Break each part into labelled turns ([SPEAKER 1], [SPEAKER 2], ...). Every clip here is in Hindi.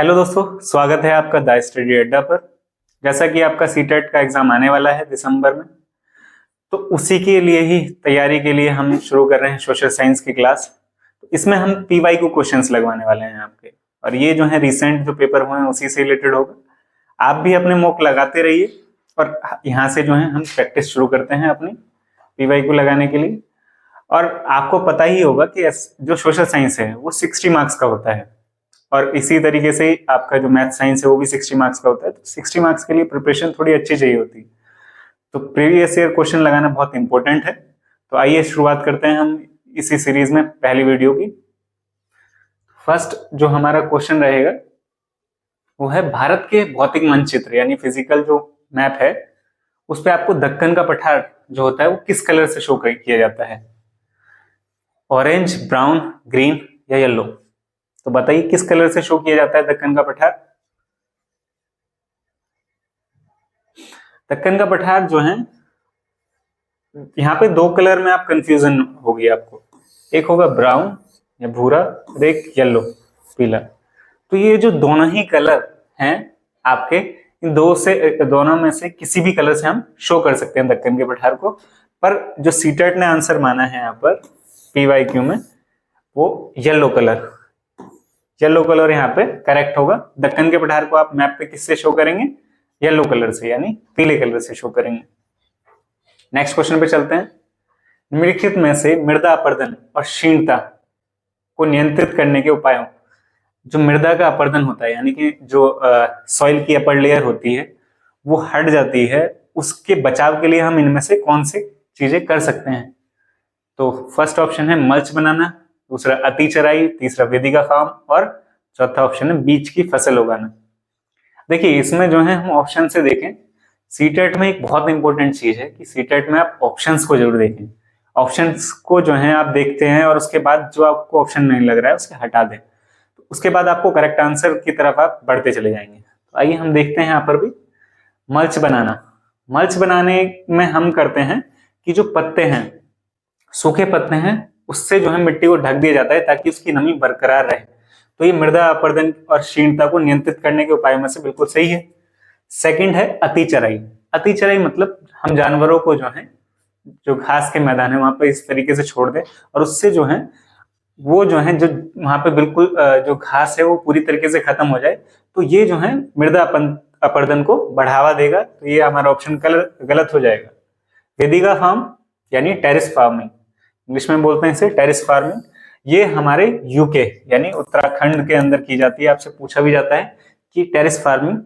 [SPEAKER 1] हेलो दोस्तों, स्वागत है आपका द स्टडी अड्डा पर। जैसा कि आपका सीटेट का एग्जाम आने वाला है दिसंबर में, तो उसी के लिए ही तैयारी के लिए हम शुरू कर रहे हैं सोशल साइंस की क्लास। तो इसमें हम पीवाईक्यू क्वेश्चंस लगवाने वाले हैं आपके, और ये जो है रिसेंट जो पेपर हुए हैं उसी से रिलेटेड होगा। आप भी अपने मॉक लगाते रहिए और यहाँ से जो है हम प्रैक्टिस शुरू करते हैं अपनी पीवाईक्यू लगाने के लिए। और आपको पता ही होगा कि जो सोशल साइंस है वो 60 मार्क्स का होता है, और इसी तरीके से आपका जो मैथ साइंस है वो भी 60 मार्क्स का होता है। तो 60 मार्क्स के लिए प्रिपरेशन थोड़ी अच्छी चाहिए होती है, तो प्रीवियस ईयर क्वेश्चन लगाना बहुत इंपॉर्टेंट है। तो आइए शुरुआत करते हैं हम इसी सीरीज में पहली वीडियो की। फर्स्ट जो हमारा क्वेश्चन रहेगा वो है भारत के भौतिक मानचित्र यानी फिजिकल जो मैप है उस पर आपको दक्कन का पठार जो होता है वो किस कलर से शो किया जाता है, ऑरेंज, ब्राउन, ग्रीन या येलो। तो बताइए किस कलर से शो किया जाता है दक्कन का पठार। दक्कन का पठार जो है, यहाँ पे दो कलर में आप कंफ्यूजन होगी आपको, एक होगा ब्राउन या भूरा और एक येलो, पीला। तो ये जो दोनों ही कलर हैं आपके, इन दोनों में से किसी भी कलर से हम शो कर सकते हैं दक्कन के पठार को। पर जो सीटेट ने आंसर माना है यहाँ पर पीवाईक्यू में वो येलो कलर यहाँ पे करेक्ट होगा। दक्कन के पठार को आप मैप पे किससे शो करेंगे? येलो कलर से यानी पीले कलर से शो करेंगे। नेक्स्ट क्वेश्चन पे चलते हैं। निम्नलिखित में से मृदा अपरदन और क्षीणता को नियंत्रित करने के उपायों, जो मृदा का अपरदन होता है यानी कि जो सॉइल की अपर लेयर होती है वो हट जाती है, उसके बचाव के लिए हम इनमें से कौन सी चीजें कर सकते हैं? तो फर्स्ट ऑप्शन है मल्च बनाना, दूसरा अति चराई, तीसरा वेदी का फार्म और चौथा ऑप्शन है बीज की फसल उगाना। देखिए इसमें जो है हम ऑप्शन से देखें, सीटेट में एक बहुत इंपॉर्टेंट चीज है कि सीटेट में आप ऑप्शंस को जरूर देखें। ऑप्शंस को जो है आप देखते हैं और उसके बाद जो आपको ऑप्शन नहीं लग रहा है उसे हटा दें, तो उसके बाद आपको करेक्ट आंसर की तरफ आप बढ़ते चले जाएंगे। तो आइए हम देखते हैं यहाँ पर भी मल्च बनाना। मल्च बनाने में हम करते हैं कि जो पत्ते हैं, सूखे पत्ते हैं, उससे जो है मिट्टी को ढक दिया जाता है ताकि उसकी नमी बरकरार रहे। तो ये मृदा अपरदन और क्षीणता को नियंत्रित करने के उपायों में से बिल्कुल सही है। सेकंड है अति चराई। अति चराई मतलब हम जानवरों को जो है जो घास के मैदान है वहां पर इस तरीके से छोड़ दे और उससे जो है वो जो है जो वहां पे बिल्कुल जो घास है वो पूरी तरीके से खत्म हो जाए, तो ये जो है मृदा अपरदन को बढ़ावा देगा। तो ये हमारा ऑप्शन गलत हो जाएगा। वेदिका फार्म यानी टेरिस फार्मिंग, इंग्लिश में बोलते हैं इसे टेरिस फार्मिंग, ये हमारे यूके यानी उत्तराखंड के अंदर की जाती है। आपसे पूछा भी जाता है कि टेरिस फार्मिंग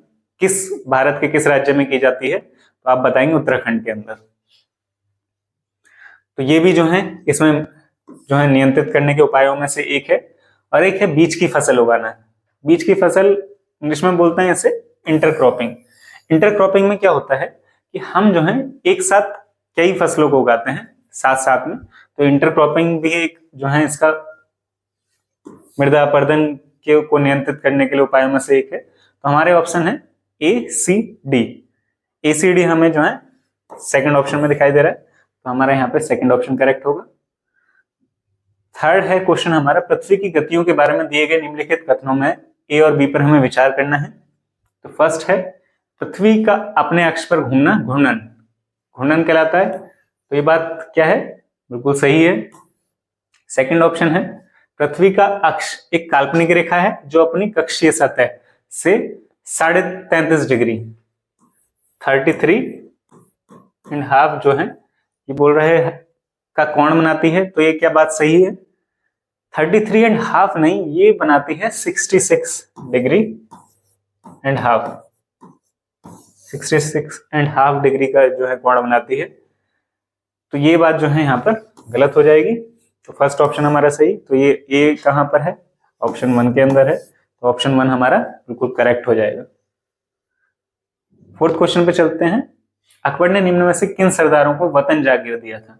[SPEAKER 1] किस भारत के किस राज्य में की जाती है, तो आप बताएंगे उत्तराखंड के अंदर। तो ये भी जो है इसमें जो है नियंत्रित करने के उपायों में से एक है। और एक है बीज की फसल उगाना। बीज की फसल इंग्लिश में बोलते हैं इसे इंटरक्रॉपिंग। इंटरक्रॉपिंग में क्या होता है कि हम जो है एक साथ कई फसलों को उगाते हैं साथ साथ में। तो इंटरक्रॉपिंग भी एक जो है इसका मृदा अपरदन के को नियंत्रित करने के लिए उपायों में से एक है। तो हमारे ऑप्शन है ACD। ACD हमें जो है सेकंड ऑप्शन में दिखाई दे रहा है, तो हमारा यहाँ पे सेकंड ऑप्शन करेक्ट होगा। थर्ड है क्वेश्चन हमारा, पृथ्वी की गतियों के बारे में दिए गए निम्नलिखित कथनों में A और B पर हमें विचार करना है। तो फर्स्ट है पृथ्वी का अपने अक्ष पर घूमना घूर्णन, घूर्णन कहलाता है। तो ये बात क्या है? बिल्कुल सही है। सेकंड ऑप्शन है पृथ्वी का अक्ष एक काल्पनिक रेखा है जो अपनी कक्षीय सतह से 33.5 डिग्री 33.5 जो है ये बोल रहे हैं का कोण बनाती है। तो ये क्या बात सही है? 33.5 नहीं, ये बनाती है 66 डिग्री एंड हाफ, 66.5 डिग्री का जो है कोण बनाती है। तो ये बात जो है यहाँ पर गलत हो जाएगी। तो फर्स्ट ऑप्शन हमारा सही। तो ये ए कहां पर है? ऑप्शन 1 के अंदर है। तो ऑप्शन 1 हमारा बिल्कुल करेक्ट हो जाएगा। फोर्थ क्वेश्चन पे चलते हैं। अकबर ने निम्न में से किन सरदारों को वतन जागीर दिया था?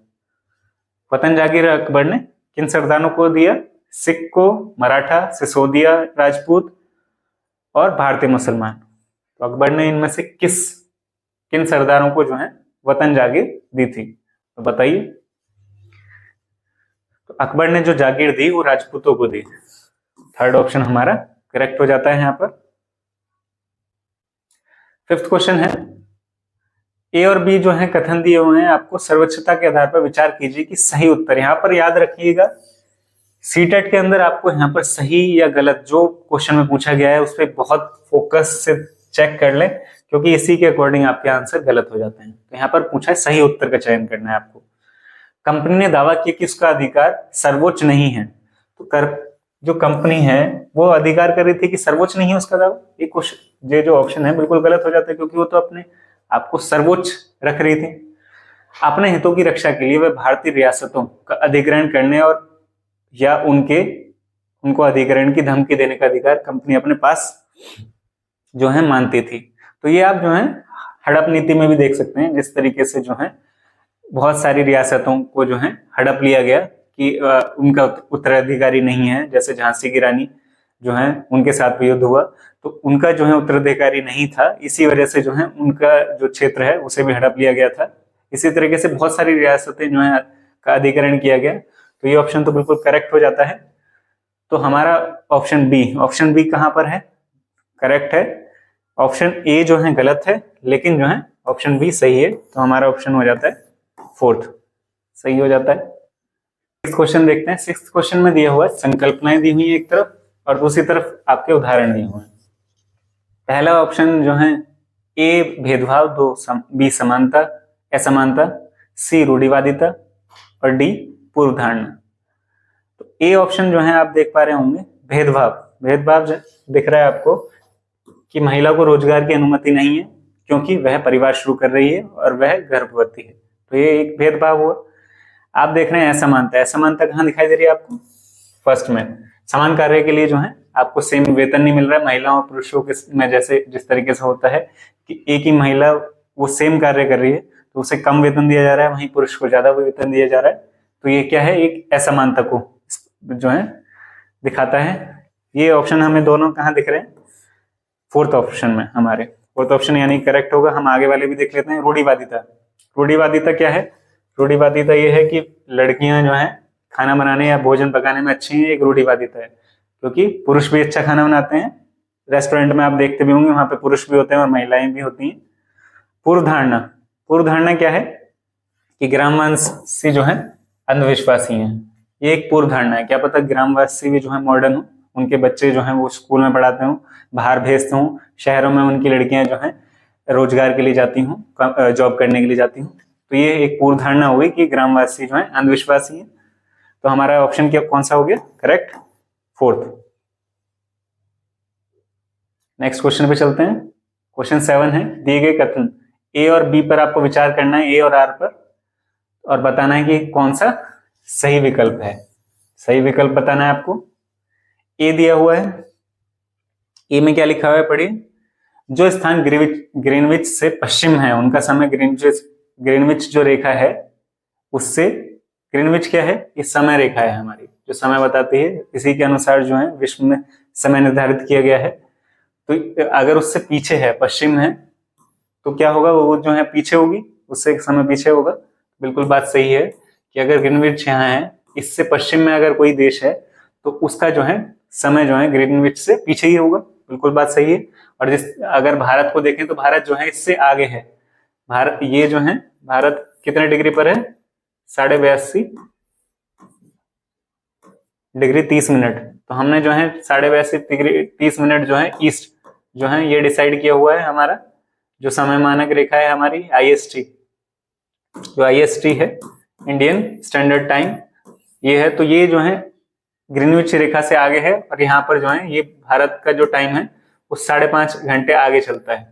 [SPEAKER 1] वतन जागीर अकबर ने किन सरदारों को दिया? सिख को, मराठा, सिसोदिया राजपूत और भारतीय मुसलमान। तो अकबर ने इनमें से किन सरदारों को जो है वतन जागीर दी थी? तो बताइए। तो अकबर ने जो जागीर दी वो राजपूतों को दी। थर्ड ऑप्शन हमारा करेक्ट हो जाता है यहाँ पर। 5th क्वेश्चन है, ए और बी जो है कथन दिए हुए हैं, आपको सर्वोच्चता के आधार पर विचार कीजिए कि सही उत्तर। यहाँ पर याद रखिएगा सीटेट के अंदर आपको यहाँ पर सही या गलत जो क्वेश्चन में पूछा गया है उस पर बहुत फोकस से चेक कर लें, क्योंकि इसी के अकॉर्डिंग आपके आंसर गलत हो जाते हैं। तो यहाँ पर पूछा है सही उत्तर का चयन करना है आपको। कंपनी ने दावा किया कि उसका अधिकार सर्वोच्च नहीं है, तो जो कंपनी है वो अधिकार कर रही थी कि सर्वोच्च नहीं है उसका दावा। ये क्वेश्चन, ये जो ऑप्शन है बिल्कुल गलत हो जाता है, क्योंकि वो तो अपने आपको सर्वोच्च रख रही थी। अपने हितों की रक्षा के लिए वह भारतीय रियासतों का अधिग्रहण करने और या उनको अधिग्रहण की धमकी देने का अधिकार कंपनी अपने पास जो है मानती थी। तो ये आप जो है हड़प नीति में भी देख सकते हैं, जिस तरीके से जो है बहुत सारी रियासतों को जो है हड़प लिया गया कि उनका उत्तराधिकारी नहीं है। जैसे झांसी की रानी जो है उनके साथ भी युद्ध हुआ, तो उनका जो है उत्तराधिकारी नहीं था, इसी वजह से जो है उनका जो क्षेत्र है उसे भी हड़प लिया गया था। इसी तरीके से बहुत सारी रियासतें जो है का अधिग्रहण किया गया। तो ये ऑप्शन तो बिल्कुल करेक्ट हो जाता है। तो हमारा ऑप्शन बी कहां पर है, करेक्ट है। ऑप्शन ए जो है गलत है, लेकिन जो है ऑप्शन बी सही है। तो हमारा ऑप्शन हो जाता है 4th, सही हो जाता है। 6th क्वेश्चन देखते हैं। 6th क्वेश्चन में दिया हुआ है संकल्पनाएं दी हुई है एक तरफ और दूसरी तरफ आपके उदाहरण दिए हुए हैं। पहला ऑप्शन जो है ए भेदभाव, बी समानता असमानता, सी रूढ़िवादिता और डी पूर्व धारणा। तो ए ऑप्शन जो है आप देख पा रहे होंगे भेदभाव दिख रहा है आपको कि महिला को रोजगार की अनुमति नहीं है क्योंकि वह परिवार शुरू कर रही है और वह गर्भवती है। तो ये एक भेदभाव हुआ। आप देख रहे हैं असमानता कहाँ दिखाई दे रही है आपको, फर्स्ट में। समान कार्य के लिए जो है आपको सेम वेतन नहीं मिल रहा है। महिलाओं और पुरुषों के में जैसे जिस तरीके से होता है कि एक ही महिला वो सेम कार्य कर रही है तो उसे कम वेतन दिया जा रहा है, वहीं पुरुष को ज्यादा वेतन दिया जा रहा है। तो ये क्या है, एक असमानता को जो है दिखाता है। ये ऑप्शन हमें दोनों कहाँ दिख रहे हैं, 4th ऑप्शन में हमारे। 4th ऑप्शन यानी करेक्ट होगा। हम आगे वाले भी देख लेते हैं। रूढ़िवादिता क्या है, रूढ़िवादिता ये है कि लड़कियां जो है खाना बनाने या भोजन पकाने में अच्छी हैं, एक रूढ़िवादिता है। क्योंकि पुरुष भी अच्छा खाना बनाते हैं, रेस्टोरेंट में आप देखते भी होंगे वहां पे पुरुष भी होते हैं और महिलाएं भी होती हैं। पूर्व धारणा क्या है कि ग्रामवासी जो है अंधविश्वासी हैं। ये एक पूर्व धारणा है। क्या पता ग्रामवासी भी जो है मॉडर्न हो, उनके बच्चे जो हैं वो स्कूल में पढ़ाते हों, बाहर भेजते हों, शहरों में उनकी लड़कियां जो हैं रोजगार के लिए जाती हूँ, जॉब करने के लिए जाती हूँ। तो ये एक पूर्व धारणा हुई कि ग्रामवासी जो है अंधविश्वासी है। तो हमारा ऑप्शन क्या कौन सा हो गया, करेक्ट, 4th। नेक्स्ट क्वेश्चन पे चलते हैं। क्वेश्चन 7 है, दिए गए कथन ए और बी पर आपको विचार करना है, ए और आर पर, और बताना है कि कौन सा सही विकल्प है। सही विकल्प बताना है आपको। ए दिया हुआ है, ए में क्या लिखा हुआ है पढ़िए। जो स्थान ग्रीनविच से पश्चिम है उनका समय, ग्रीनविच जो रेखा है उससे, ग्रीनविच क्या है, ये समय रेखा है हमारी जो समय बताती है। इसी के अनुसार जो है विश्व में समय निर्धारित किया गया है। तो अगर उससे पीछे है, पश्चिम है, तो क्या होगा, वो जो है पीछे होगी, उससे समय पीछे होगा। बिल्कुल बात सही है कि अगर ग्रीनविच यहाँ है, इससे पश्चिम में अगर कोई देश है तो उसका जो है समय जो है ग्रीनविच से पीछे ही होगा। बिल्कुल बात सही है। और अगर भारत को देखें तो भारत जो है इससे आगे है। भारत ये जो है, भारत कितने डिग्री पर है, 82.5 डिग्री 30 मिनट। तो हमने जो है 82.5 डिग्री 30 मिनट जो है ईस्ट जो है ये डिसाइड किया हुआ है। हमारा जो समय मानक रेखा है हमारी IST, जो IST है इंडियन स्टैंडर्ड टाइम, ये है। तो ये जो है ग्रीनविच रेखा से आगे है और यहाँ पर जो है ये भारत का जो टाइम है वो 5.5 घंटे आगे चलता है।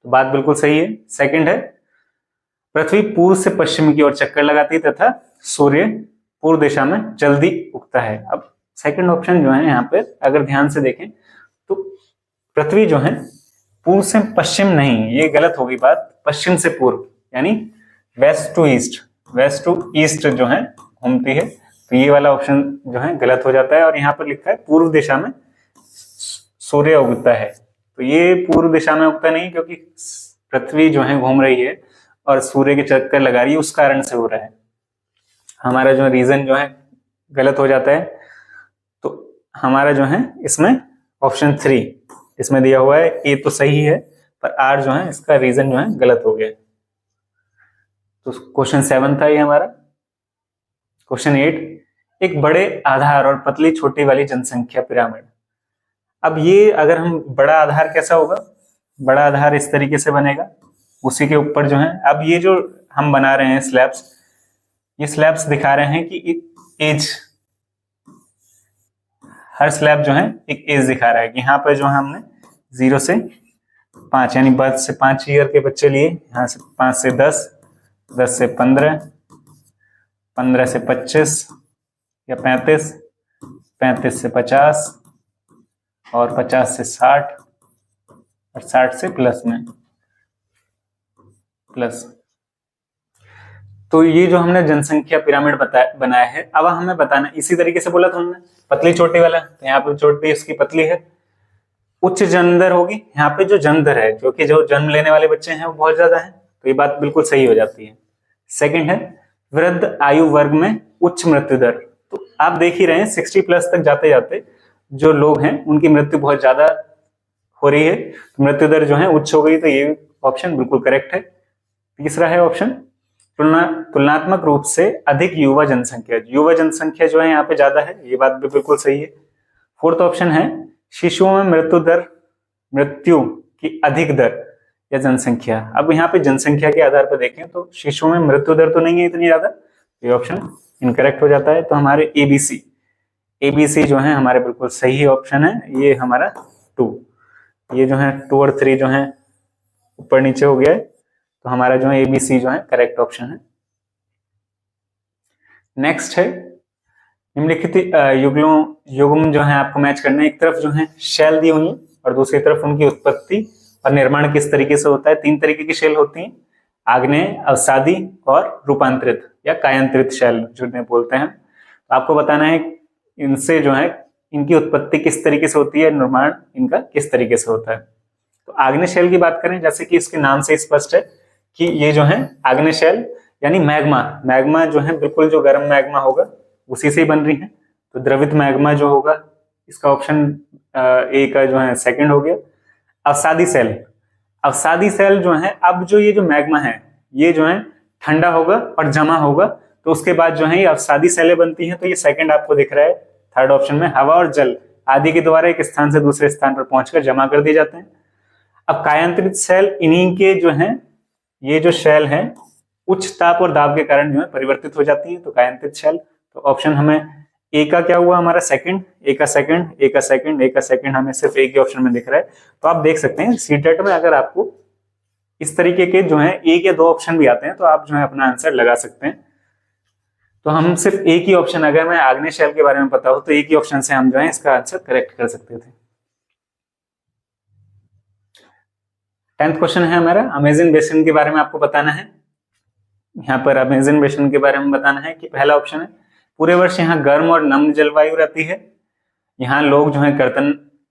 [SPEAKER 1] तो बात बिल्कुल सही है। सेकंड है, पृथ्वी पूर्व से पश्चिम की ओर चक्कर लगाती है तथा सूर्य पूर्व दिशा में जल्दी उगता है। अब सेकंड ऑप्शन जो है यहाँ पे अगर ध्यान से देखें तो पृथ्वी जो है पूर्व से पश्चिम नहीं, ये गलत होगी बात, पश्चिम से पूर्व यानी वेस्ट टू ईस्ट जो है घूमती है। तो ये वाला ऑप्शन जो है गलत हो जाता है और यहाँ पर लिखा है पूर्व दिशा में सूर्य उगता है। तो ये पूर्व दिशा में उगता नहीं, क्योंकि पृथ्वी जो है घूम रही है और सूर्य के चक्कर लगा रही है, उस कारण से हो रहा है। हमारा जो रीजन जो है गलत हो जाता है। तो हमारा जो है इसमें ऑप्शन 3 इसमें दिया हुआ है, ए तो सही है, पर आर जो है इसका रीजन जो है गलत हो गया। तो क्वेश्चन 7 था ये हमारा। क्वेश्चन 8, एक बड़े आधार और पतली छोटी वाली जनसंख्या पिरामिड। अब ये अगर हम बड़ा आधार कैसा होगा, बड़ा आधार इस तरीके से बनेगा, उसी के ऊपर जो है, अब ये जो हम बना रहे हैं स्लैब्स, ये स्लैब्स दिखा रहे हैं कि एज, हर स्लैब जो है एक एज दिखा रहा है कि यहाँ पे जो है हमने 0 से 5 यानी बर्थ से 5 ईयर के बच्चे लिए, यहाँ से 5 से 10, 10 से 15, 15 से 25 या 35, 35 से 50 और 50 से 60 और 60 से प्लस में प्लस। तो ये जो हमने जनसंख्या पिरामिड बनाया है, अब हमें बताना, इसी तरीके से बोला था हमने पतली छोटी वाला, तो यहाँ पे छोटी इसकी पतली है, उच्च जन्म दर होगी, यहाँ पे जो जन्म दर है, जो कि जो जन्म लेने वाले बच्चे हैं वो बहुत ज्यादा है, तो ये बात बिल्कुल सही हो जाती है। सेकंड है वृद्ध आयु वर्ग में उच्च मृत्यु दर, तो आप देख ही रहे हैं 60 प्लस तक जाते जाते जो लोग हैं उनकी मृत्यु बहुत ज्यादा हो रही है, तो मृत्यु दर जो है उच्च हो गई, तो ये ऑप्शन बिल्कुल करेक्ट है। तीसरा है ऑप्शन तुलनात्मक रूप से अधिक युवा जनसंख्या, युवा जनसंख्या जो है यहाँ पे ज्यादा है, ये बात भी बिल्कुल सही है। फोर्थ ऑप्शन है शिशुओं में मृत्यु की अधिक दर या जनसंख्या। अब यहाँ पे जनसंख्या के आधार पर देखें तो शिशुओं में मृत्यु दर तो नहीं है इतनी ज्यादा, ये ऑप्शन इनकरेक्ट हो जाता है। तो हमारे एबीसी जो है हमारे बिल्कुल सही ऑप्शन है, ये हमारा 2, ये जो है 2 और 3 जो है ऊपर नीचे हो गया है, तो हमारा जो है एबीसी जो है करेक्ट ऑप्शन है। नेक्स्ट है निम्नलिखित युग्म जो है आपको मैच करना है, एक तरफ जो है शैल दी हुई है और दूसरी तरफ उनकी उत्पत्ति और निर्माण किस तरीके से होता है। 3 तरीके की शैल होती हैं, आग्नेय, अवसादी और रूपांतरित या कायांतरित शैल जिन्हें बोलते हैं। तो आपको बताना है इनसे जो है इनकी उत्पत्ति किस तरीके से होती है, निर्माण इनका किस तरीके से होता है। तो आग्नेय शैल की बात करें, जैसे कि इसके नाम से स्पष्ट है कि ये जो है आग्नेय शैल यानी मैग्मा जो है बिल्कुल जो गर्म मैग्मा होगा उसी से ही बन रही है, तो द्रवित मैग्मा जो होगा इसका ऑप्शन ए का जो है सेकंड हो गया। अवसादी सेल जो है, अब जो ये जो मैग्मा है ये जो है ठंडा होगा और जमा होगा, तो उसके बाद जो है ये अवसादी सेलें बनती हैं, तो ये सेकंड आपको दिख रहा है थर्ड ऑप्शन में, हवा और जल आदि के द्वारा एक स्थान से दूसरे स्थान पर पहुंचकर जमा कर दिए जाते हैं। अब कायांतरित सेल, इन्हीं के जो है ये जो शेल है उच्च ताप और दाब के कारण जो है परिवर्तित हो जाती है, तो कायांतरित शेल। तो ऑप्शन हमें ए का क्या हुआ हमारा सेकंड, ए का सेकंड हमें सिर्फ एक ही ऑप्शन में दिख रहा है। तो आप देख सकते हैं सीटेट में अगर आपको इस तरीके के जो है एक या 2 ऑप्शन भी आते हैं तो आप जो है अपना आंसर लगा सकते हैं। तो हम सिर्फ एक ही ऑप्शन, अगर मैं आग्नेय शैल के बारे में पता हो तो एक ही ऑप्शन से हम जो है इसका आंसर करेक्ट कर सकते थे। 10th क्वेश्चन है हमारा अमेजन बेसिन के बारे में आपको बताना है। यहाँ पर अमेजन बेसिन के बारे में बताना है कि पहला ऑप्शन है पूरे वर्ष यहाँ गर्म और नम्र जलवायु रहती है, यहाँ लोग जो है कर्तन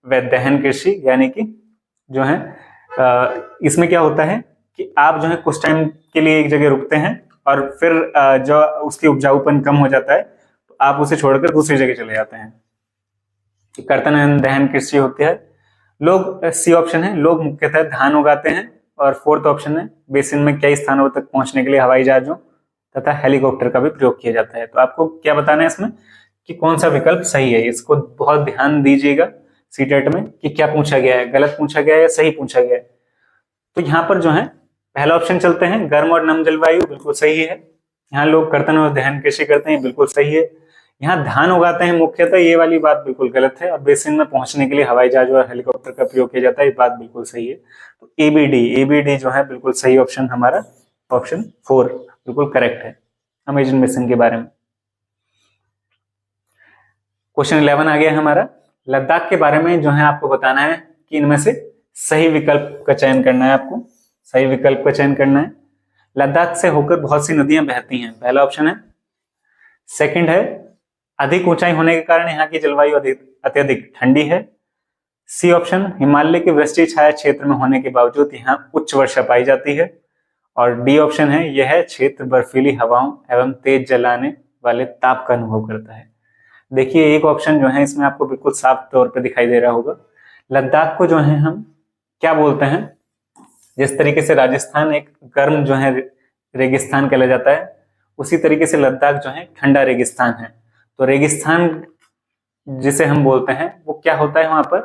[SPEAKER 1] व दहन कृषि यानी कि जो है इसमें क्या होता है कि आप जो है कुछ टाइम के लिए एक जगह रुकते हैं और फिर जो उसकी उपजाऊपन कम हो जाता है तो आप उसे छोड़कर दूसरी जगह चले जाते हैं, कर्तन दहन कृषि होती है। लोग, सी ऑप्शन है, लोग मुख्यतः धान उगाते हैं। और फोर्थ ऑप्शन है बेसिन में कई स्थानों तक पहुंचने के लिए हवाई जहाजों तथा हेलीकॉप्टर का भी प्रयोग किया जाता है। तो आपको क्या बताना है इसमें कि कौन सा विकल्प सही है, इसको बहुत ध्यान दीजिएगा सीटेट में कि क्या पूछा गया है, गलत पूछा गया है या सही पूछा गया है। तो यहाँ पर जो है पहला ऑप्शन चलते हैं, गर्म और नम जलवायु, बिल्कुल सही है। यहाँ लोग कर्तन और दहन कृषि करते हैं, बिल्कुल सही है। यहाँ धान उगाते हैं मुख्यतः, ये वाली बात बिल्कुल गलत है। और बेसिन में पहुंचने के लिए हवाई जहाज और हेलीकॉप्टर का प्रयोग किया जाता है, ये बात बिल्कुल सही है। तो एबीडी जो है बिल्कुल सही ऑप्शन, हमारा ऑप्शन 4 बिल्कुल करेक्ट है अमेजन बेसिन के बारे में। क्वेश्चन 11 आ गया हमारा, लद्दाख के बारे में जो है आपको बताना है कि इनमें से सही विकल्प का चयन करना है, आपको सही विकल्प का चयन करना है। लद्दाख से होकर बहुत सी नदियां बहती हैं, पहला ऑप्शन है। सेकंड है अधिक ऊंचाई होने के कारण यहाँ की जलवायु अत्यधिक ठंडी है। सी ऑप्शन, हिमालय के वृष्टि छाया क्षेत्र में होने के बावजूद यहाँ उच्च वर्षा पाई जाती है। और डी ऑप्शन है, यह क्षेत्र बर्फीली हवाओं एवं तेज जलाने वाले ताप का अनुभव करता है। देखिए एक ऑप्शन जो है इसमें आपको बिल्कुल साफ तौर पे दिखाई दे रहा होगा, लद्दाख को जो है हम क्या बोलते हैं, जिस तरीके से राजस्थान एक गर्म जो है रेगिस्तान कहला जाता है, उसी तरीके से लद्दाख जो है ठंडा रेगिस्तान है। तो रेगिस्तान जिसे हम बोलते हैं वो क्या होता है वहां पर,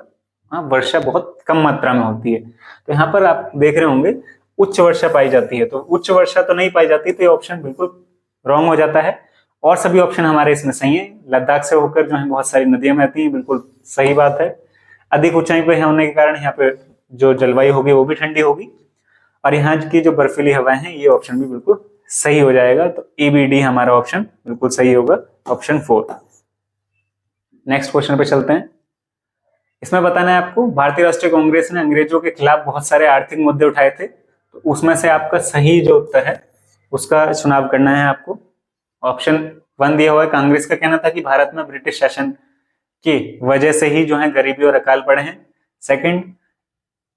[SPEAKER 1] वहां वर्षा बहुत कम मात्रा में होती है। तो यहाँ पर आप देख रहे होंगे उच्च वर्षा पाई जाती है, तो उच्च वर्षा तो नहीं पाई जाती, तो ये ऑप्शन बिल्कुल रॉन्ग हो जाता है। और सभी ऑप्शन हमारे इसमें सही है। लद्दाख से होकर जो है बहुत सारी नदियां बहती हैं, बिल्कुल सही बात है। अधिक ऊंचाई पे होने के कारण यहाँ पे जो जलवायु होगी वो भी ठंडी होगी, और यहाँ की जो बर्फीली हवाएं हैं, ये ऑप्शन भी बिल्कुल सही हो जाएगा। तो ABD हमारा ऑप्शन बिल्कुल सही होगा, ऑप्शन 4। नेक्स्ट क्वेश्चन पे चलते हैं। इसमें बताना है आपको, भारतीय राष्ट्रीय कांग्रेस ने अंग्रेजों के खिलाफ बहुत सारे आर्थिक मुद्दे उठाए थे, तो उसमें से आपका सही जो उत्तर है उसका चुनाव करना है आपको। ऑप्शन 1 दिया हुआ है, कांग्रेस का कहना था कि भारत में ब्रिटिश शासन की वजह से ही जो है गरीबी और अकाल पड़े हैं। सेकंड,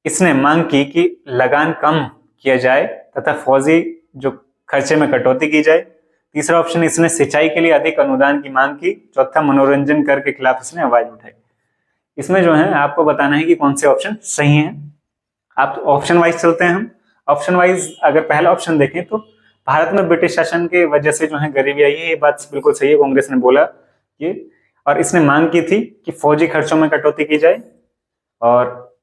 [SPEAKER 1] इसने मांग की कि लगान कम किया जाए तथा फौजी जो खर्चे में कटौती की जाए। तीसरा ऑप्शन, इसने सिंचाई के लिए अधिक अनुदान की मांग की। चौथा, मनोरंजन कर के खिलाफ इसने आवाज उठाई। इसमें जो है आपको बताना है कि कौन से ऑप्शन सही हैं। आप ऑप्शन वाइज चलते हैं हम। ऑप्शन वाइज अगर पहला ऑप्शन देखें तो भारत में ब्रिटिश शासन के वजह से जो है गरीबी आई है, ये बात बिल्कुल सही है, कांग्रेस ने बोला ये। और इसने मांग की थी कि फौजी खर्चों में कटौती की जाए, और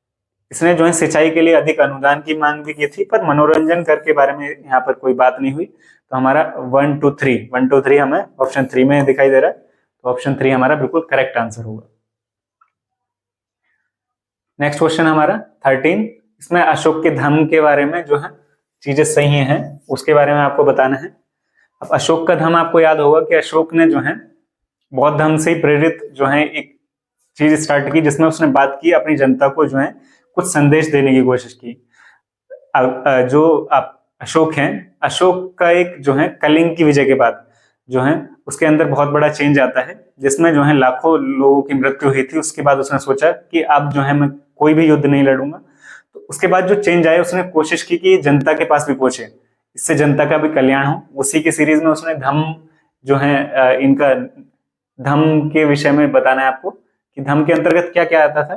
[SPEAKER 1] इसने जो है सिंचाई के लिए अधिक अनुदान की मांग भी की थी, पर मनोरंजन कर के बारे में यहाँ पर कोई बात नहीं हुई। तो हमारा 1 2 3 हमें ऑप्शन 3 में दिखाई दे रहा है, तो ऑप्शन 3 हमारा बिल्कुल करेक्ट आंसर होगा। नेक्स्ट क्वेश्चन हमारा 13, इसमें अशोक के धम्म के बारे में जो है चीजें सही हैं उसके बारे में आपको बताना है। अब अशोक का धम्म आपको याद होगा कि अशोक ने जो है बौद्ध धर्म से प्रेरित जो है एक चीज स्टार्ट की, जिसमें उसने बात की अपनी जनता को जो है कुछ संदेश देने की कोशिश की। जो आप अशोक हैं, अशोक का एक जो है कलिंग की विजय के बाद जो है उसके अंदर बहुत बड़ा चेंज आता है, जिसमें जो है लाखों लोगों की मृत्यु हुई थी। उसके बाद उसने सोचा कि अब जो है मैं कोई भी युद्ध नहीं लड़ूंगा। तो उसके बाद जो चेंज आया, उसने कोशिश की कि जनता के पास भी पहुंचे, इससे जनता का भी कल्याण हो। उसी की सीरीज में उसने धम्म जो है इनका धम्म के विषय में बताना है आपको कि धम्म के अंतर्गत क्या क्या आता था।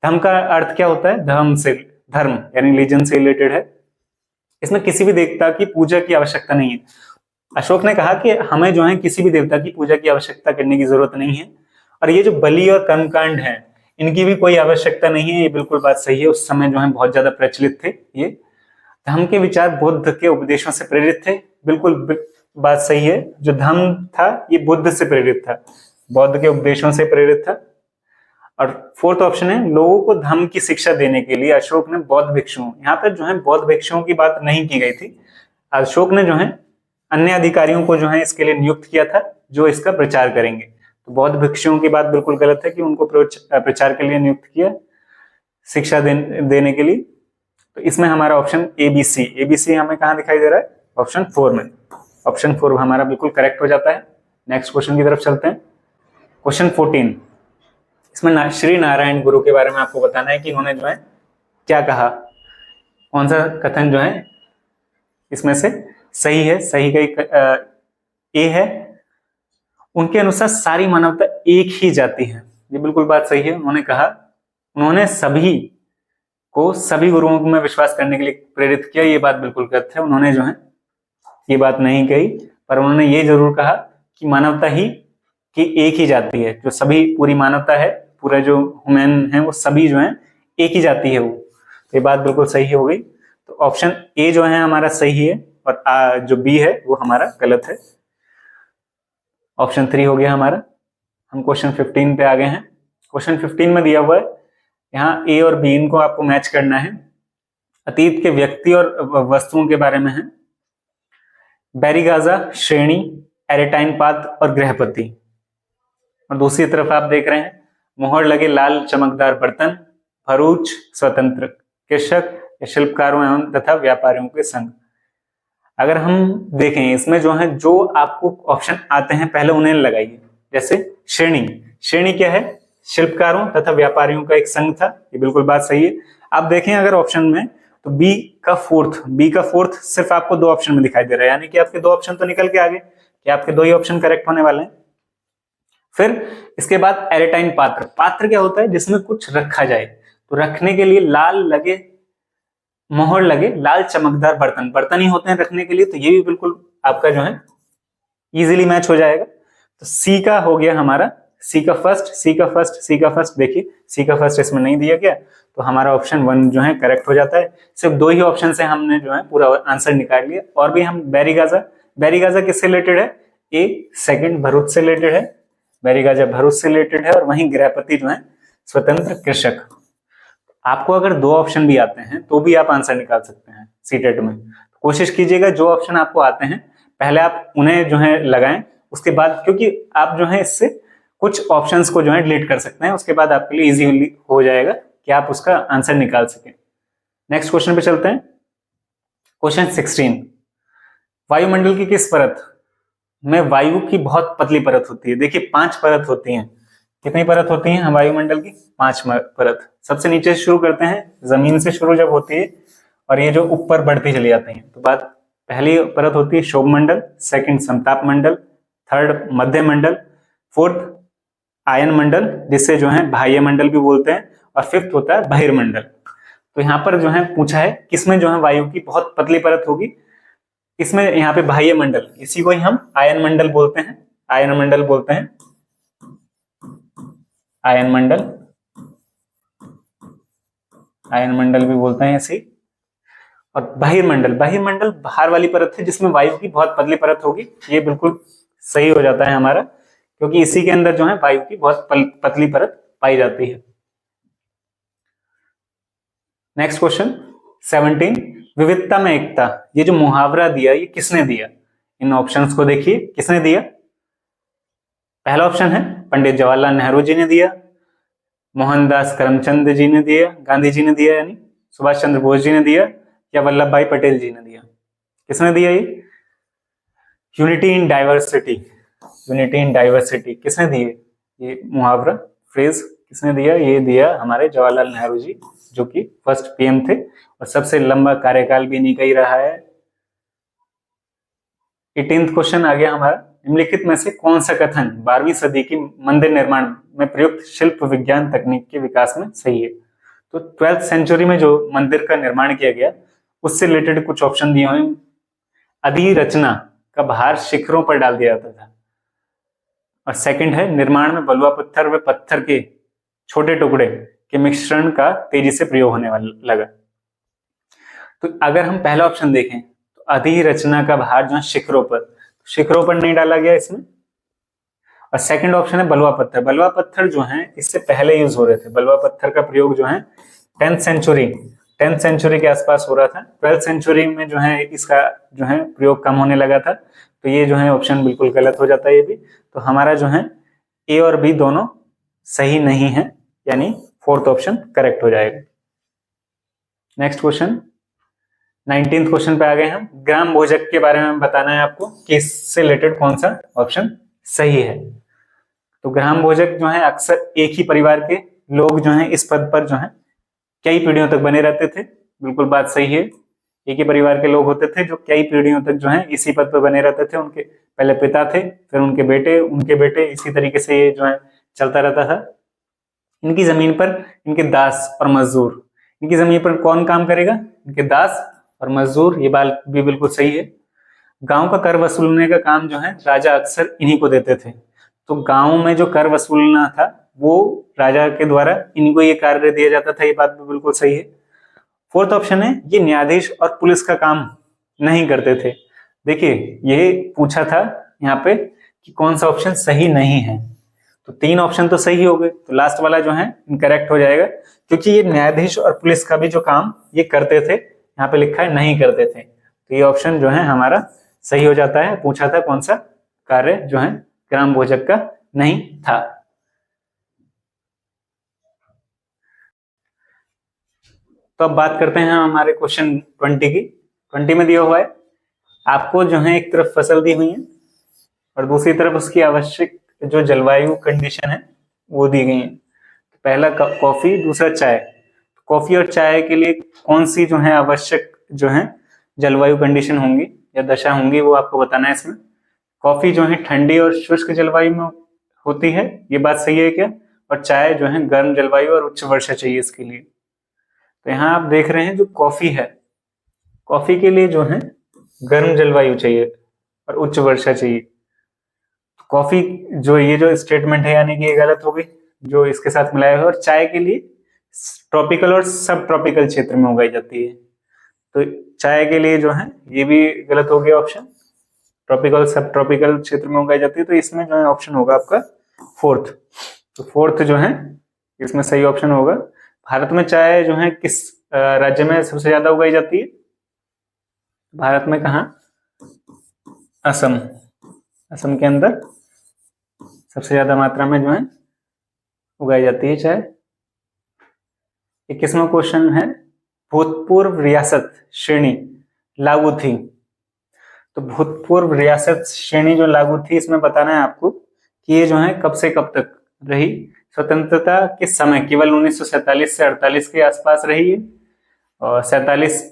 [SPEAKER 1] धम्म का अर्थ क्या होता है, धर्म से, धर्म यानी रिलीजन से रिलेटेड है। इसमें किसी भी देवता की पूजा की आवश्यकता नहीं है। अशोक ने कहा कि हमें जो है किसी भी देवता की पूजा की आवश्यकता करने की जरूरत नहीं है, और ये जो बलि और कर्मकांड है इनकी भी कोई आवश्यकता नहीं है। ये बिल्कुल बात सही है, उस समय जो है बहुत ज्यादा प्रचलित थे। ये धम्म के विचार बुद्ध के उपदेशों से प्रेरित थे, बिल्कुल बात सही है। जो धम्म था ये बुद्ध से प्रेरित था, बौद्ध के उपदेशों से प्रेरित था। और फोर्थ ऑप्शन है, लोगों को धम्म की शिक्षा देने के लिए अशोक ने बौद्ध भिक्षुओं, यहाँ पर जो है बौद्ध भिक्षुओं की बात नहीं की गई थी। अशोक ने जो है अन्य अधिकारियों को जो है इसके लिए नियुक्त किया था जो इसका प्रचार करेंगे। तो बौद्ध भिक्षुओं की बात बिल्कुल गलत है कि उनको प्रचार के लिए नियुक्त किया, शिक्षा देने के लिए। तो इसमें हमारा ऑप्शन एबीसी हमें कहाँ दिखाई दे रहा है, ऑप्शन 4 में। ऑप्शन 4 हमारा बिल्कुल करेक्ट हो जाता है। नेक्स्ट क्वेश्चन की तरफ चलते हैं। क्वेश्चन 14, इसमें श्री नारायण गुरु के बारे में आपको बताना है कि इन्होंने जो है क्या कहा, कौन सा कथन जो है इसमें से सही है। सही का ए है, उनके अनुसार सारी मानवता एक ही जाति है। ये बिल्कुल बात सही है। उन्होंने कहा, उन्होंने सभी को सभी गुरुओं में विश्वास करने के लिए प्रेरित किया। ये बात बिल्कुल गलत है, उन्होंने जो है ये बात नहीं कही, पर उन्होंने ये जरूर कहा कि मानवता ही की एक ही जाति है, जो सभी पूरी मानवता है, पूरा जो ह्यूमन है वो सभी जो है एक ही जाति है वो। तो ये बात बिल्कुल सही हो गई। तो ऑप्शन ए जो है हमारा सही है, और जो बी है वो हमारा गलत है। ऑप्शन 3 हो गया हमारा। हम क्वेश्चन 15 पे आ गए हैं। क्वेश्चन 15 में दिया हुआ है, यहाँ ए और बी इनको आपको मैच करना है। अतीत के व्यक्ति और वस्तुओं के बारे में है। बैरीगाजा, श्रेणी, एरेटाइन पाद और गृहपति। और दूसरी तरफ आप देख रहे हैं, मोहर लगे लाल चमकदार बर्तन, भरूच, स्वतंत्र, कृषक, शिल्पकारों एवं तथा व्यापारियों के संघ। अगर हम देखें इसमें जो है, जो आपको ऑप्शन आते हैं पहले उन्हें लगाइए। जैसे श्रेणी क्या है, शिल्पकारों तथा व्यापारियों का एक संघ था। ये बिल्कुल बात सही है। आप देखें अगर ऑप्शन में, तो बी का फोर्थ सिर्फ आपको 2 ऑप्शन में दिखाई दे रहा है, यानी कि आपके 2 ऑप्शन तो निकल के आ गए कि आपके 2 ही ऑप्शन करेक्ट होने वाले हैं। फिर इसके बाद एरेटाइन पात्र क्या होता है, जिसमें कुछ रखा जाए। तो रखने के लिए लाल लगे मोहर लगे लाल चमकदार बर्तन, बर्तन ही होते हैं रखने के लिए, तो ये भी बिल्कुल आपका जो है इजीली मैच हो जाएगा। तो सी का हो गया हमारा, सी का फर्स्ट, सी का फर्स्ट, सी का फर्स्ट, देखिए सी का फर्स्ट इसमें नहीं दिया गया, तो हमारा ऑप्शन 1 जो है करेक्ट हो जाता है। सिर्फ 2 ही ऑप्शन से हमने जो है पूरा आंसर निकाल लिया। और भी हम बैरीगाजा, बैरीगाजा किससे रिलेटेड है? ए सेकंड भरूच से रिलेटेड है, बैरीगाजा भरूच से रिलेटेड है, और वहीं गृहपति जो है स्वतंत्र कृषक। आपको अगर 2 ऑप्शन भी आते हैं तो भी आप आंसर निकाल सकते हैं सीटेट में। कोशिश कीजिएगा जो ऑप्शन आपको आते हैं पहले आप उन्हें जो है लगाएं, उसके बाद, क्योंकि आप जो है इससे कुछ ऑप्शंस को जो है डिलीट कर सकते हैं, उसके बाद आपके लिए इजी हो जाएगा कि आप उसका आंसर निकाल सकें। नेक्स्ट क्वेश्चन पे चलते हैं। क्वेश्चन 16, वायुमंडल की किस परत में वायु की बहुत पतली परत होती है? देखिए 5 परत होती हैं। कितनी परत होती हैं वायुमंडल की? 5 परत। सबसे नीचे से शुरू करते हैं, जमीन से शुरू जब होती है और ये जो ऊपर बढ़ती चली जाती हैं, तो बात पहली परत होती है शोभ मंडल, सेकंड समताप मंडल, थर्ड मध्य मंडल, फोर्थ आयन मंडल जिससे जो है बाह्य मंडल भी बोलते हैं, और फिफ्थ होता है बहिर्मंडल। तो यहाँ पर जो है पूछा है किसमें जो है वायु की बहुत पतली परत होगी? इसमें यहाँ पे बाह्य मंडल, इसी को ही हम आयन मंडल बोलते हैं, आयन मंडल बोलते हैं, आयन मंडल, आयन मंडल भी बोलते हैं इसी। और बहिर्मंडल, बहिर्मंडल बाहर वाली परत है जिसमें वायु की बहुत पतली परत होगी। ये बिल्कुल सही हो जाता है हमारा, क्योंकि इसी के अंदर जो है वायु की बहुत पतली परत पाई जाती है। नेक्स्ट क्वेश्चन 17, विविधता में एकता, ये जो मुहावरा दिया ये किसने दिया? इन ऑप्शंस को देखिए किसने दिया। पहला ऑप्शन है पंडित जवाहरलाल नेहरू जी ने दिया, मोहनदास करमचंद जी ने दिया, गांधी जी ने दिया यानी सुभाष चंद्र बोस जी ने दिया, या वल्लभ भाई पटेल जी ने दिया। किसने दिया ये? Unity in diversity, unity in diversity किसने दी? ये मुहावरा फ्रेज किसने दिया? ये दिया हमारे जवाहरलाल नेहरू जी, जो कि फर्स्ट पीएम थे और सबसे लंबा कार्यकाल भी इन्हीं का ही रहा है। 18th क्वेश्चन आ गया हमारा, निम्नलिखित में से कौन सा कथन 12वीं सदी की मंदिर निर्माण में प्रयुक्त शिल्प विज्ञान तकनीक के विकास में सही है? तो 12th सेंचुरी में जो मंदिर का निर्माण किया गया उससे रिलेटेड कुछ ऑप्शन दिए हुए। अधिरचना का भार शिखरों पर डाल दिया जाता था, और सेकंड है निर्माण में बलुआ पत्थर व पत्थर के छोटे टुकड़े के मिश्रण का तेजी से प्रयोग होने वाला लगा। तो अगर हम पहला ऑप्शन देखें तो अधिरचना का भार जो है शिखरों पर नहीं डाला गया इसमें। और सेकंड ऑप्शन है बलुआ पत्थर, बलुआ पत्थर जो है इससे पहले यूज हो रहे थे। बलुआ पत्थर का प्रयोग जो है 10th सेंचुरी के आसपास हो रहा था। 12th सेंचुरी में जो है इसका जो है प्रयोग कम होने लगा था। तो ये जो है ऑप्शन बिल्कुल गलत हो जाता है ये भी। तो हमारा जो है ए और बी दोनों सही नहीं है, यानी 4th ऑप्शन करेक्ट हो जाएगा। नेक्स्ट क्वेश्चन 19th क्वेश्चन पे आ गए हम। ग्राम भोजक के बारे में बताना है आपको कि इससे रिलेटेड कौन सा ऑप्शन सही है। तो ग्राम भोजक जो है अक्सर एक ही परिवार के लोग जो है इस पद पर जो है कई पीढ़ियों तक बने रहते थे। बिल्कुल बात सही है, एक ही परिवार के लोग होते थे जो कई पीढ़ियों तक जो है इसी पद पर बने रहते थे। उनके पहले पिता थे, फिर उनके बेटे, इसी तरीके से ये जो है चलता रहता था। इनकी जमीन पर इनके दास और मजदूर, इनकी जमीन पर कौन काम करेगा? इनके दास और मजदूर। ये बात भी बिल्कुल सही है। गांव का कर वसूलने का काम जो है राजा अक्सर इन्हीं को देते थे। तो गांव में जो कर वसूलना था वो राजा के द्वारा इनको ये कार्य दिया जाता था। ये बात भी बिल्कुल सही है। 4th ऑप्शन है ये न्यायाधीश और पुलिस का काम नहीं करते थे। देखिए ये पूछा था यहाँ पे कि कौन सा ऑप्शन सही नहीं है, तो 3 ऑप्शन तो सही हो गए, तो लास्ट वाला जो है इनकरेक्ट हो जाएगा, क्योंकि ये न्यायाधीश और पुलिस का भी जो काम ये करते थे, यहाँ पे लिखा है नहीं करते थे। तो ये ऑप्शन जो है हमारा सही हो जाता है। पूछा था कौन सा कार्य जो है ग्राम भोजक का नहीं था। तो अब बात करते हैं हमारे क्वेश्चन 20 की। 20 में दिया हुआ है आपको जो है एक तरफ फसल दी हुई है और दूसरी तरफ उसकी आवश्यक जो जलवायु कंडीशन है वो दी गई है। पहला कॉफी, दूसरा चाय। कॉफी और चाय के लिए कौन सी जो है आवश्यक जो है जलवायु कंडीशन होंगी या दशा होंगी वो आपको बताना है इसमें। कॉफी जो है ठंडी और शुष्क जलवायु में होती है, ये बात सही है क्या? और चाय जो है गर्म जलवायु और उच्च वर्षा चाहिए इसके लिए। तो यहाँ आप देख रहे हैं जो कॉफी है कॉफी के लिए जो है गर्म जलवायु चाहिए और उच्च वर्षा चाहिए। कॉफी जो ये जो स्टेटमेंट है यानी कि ये गलत हो गई जो इसके साथ मिलाया है। और चाय के लिए ट्रॉपिकल और सब ट्रॉपिकल क्षेत्र में उगाई जाती है, तो चाय के लिए जो है ये भी गलत हो गया ऑप्शन, ट्रॉपिकल सब ट्रॉपिकल क्षेत्र में उगाई जाती है। तो इसमें जो है ऑप्शन होगा आपका फोर्थ। तो फोर्थ जो है इसमें सही ऑप्शन होगा। भारत में चाय जो है किस राज्य में सबसे ज्यादा उगाई जाती है? भारत में कहा? असम। असम के अंदर सबसे ज्यादा मात्रा में जो है उगाई जाती है चाय। 21वां क्वेश्चन है, भूतपूर्व रियासत श्रेणी लागू थी। तो भूतपूर्व रियासत श्रेणी जो लागू थी इसमें बताना है आपको कि ये जो है कब से कब तक रही। स्वतंत्रता के समय केवल 1947 से 48 के आसपास रही है। और 47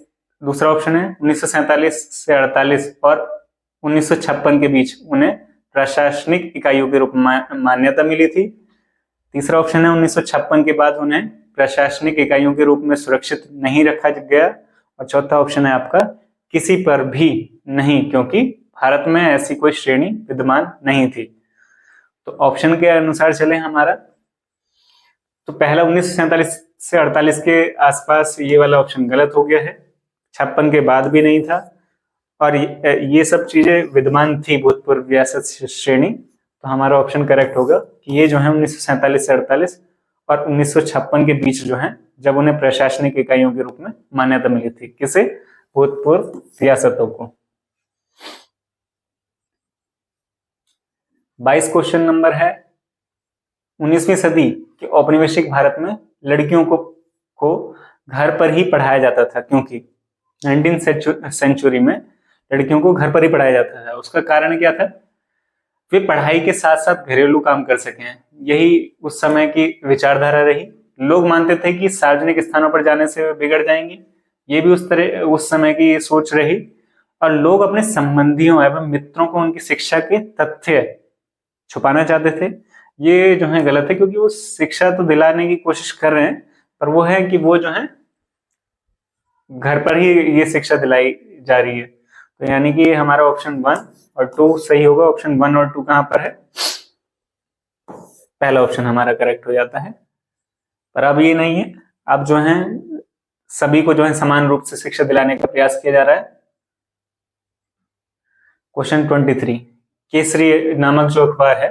[SPEAKER 1] दूसरा ऑप्शन है, 1947 से 48 और 1956 के बीच उन्हें प्रशासनिक इकाइयों के रूप में मान्यता मिली थी। तीसरा ऑप्शन है 1956 के बाद उन्हें प्रशासनिक इकाइयों के रूप में सुरक्षित नहीं रखा गया। और चौथा ऑप्शन है आपका किसी पर भी नहीं, क्योंकि भारत में ऐसी कोई श्रेणी विद्यमान नहीं थी। तो ऑप्शन के अनुसार चले हमारा, तो पहला 1947 से 48 के आसपास ये वाला ऑप्शन गलत हो गया है, 56 के बाद भी नहीं था और ये सब चीजें विद्यमान थी भूतपूर्व रियासत श्रेणी। तो हमारा ऑप्शन करेक्ट होगा कि ये जो है 1947 से 48 और 1956 के बीच जो है जब उन्हें प्रशासनिक इकाइयों के रूप में मान्यता मिली थी। किसे? भूतपूर्व रियासतों को। 22 क्वेश्चन नंबर है, 19वीं सदी के औपनिवेशिक भारत में लड़कियों को घर पर ही पढ़ाया जाता था, क्योंकि 19th सेंचुरी में लड़कियों को घर पर ही पढ़ाया जाता था। उसका कारण क्या था? वे पढ़ाई के साथ साथ घरेलू काम कर सकें, यही उस समय की विचारधारा रही। लोग मानते थे कि सार्वजनिक स्थानों पर जाने से वे बिगड़ जाएंगी, ये भी उस समय की सोच रही। और लोग अपने संबंधियों एवं मित्रों को उनकी शिक्षा के तथ्य छुपाना चाहते थे। ये जो है गलत है, क्योंकि वो शिक्षा तो दिलाने की कोशिश कर रहे हैं, पर वो है कि वो जो है घर पर ही ये शिक्षा दिलाई जा रही है। तो यानी कि हमारा ऑप्शन 1 और 2 सही होगा। ऑप्शन 1 और 2 कहां पर है? पहला ऑप्शन हमारा करेक्ट हो जाता है। पर अब ये नहीं है, अब जो है सभी को जो है समान रूप से शिक्षा दिलाने का प्रयास किया जा रहा है। क्वेश्चन 23, केसरी नामक जो अखबार है,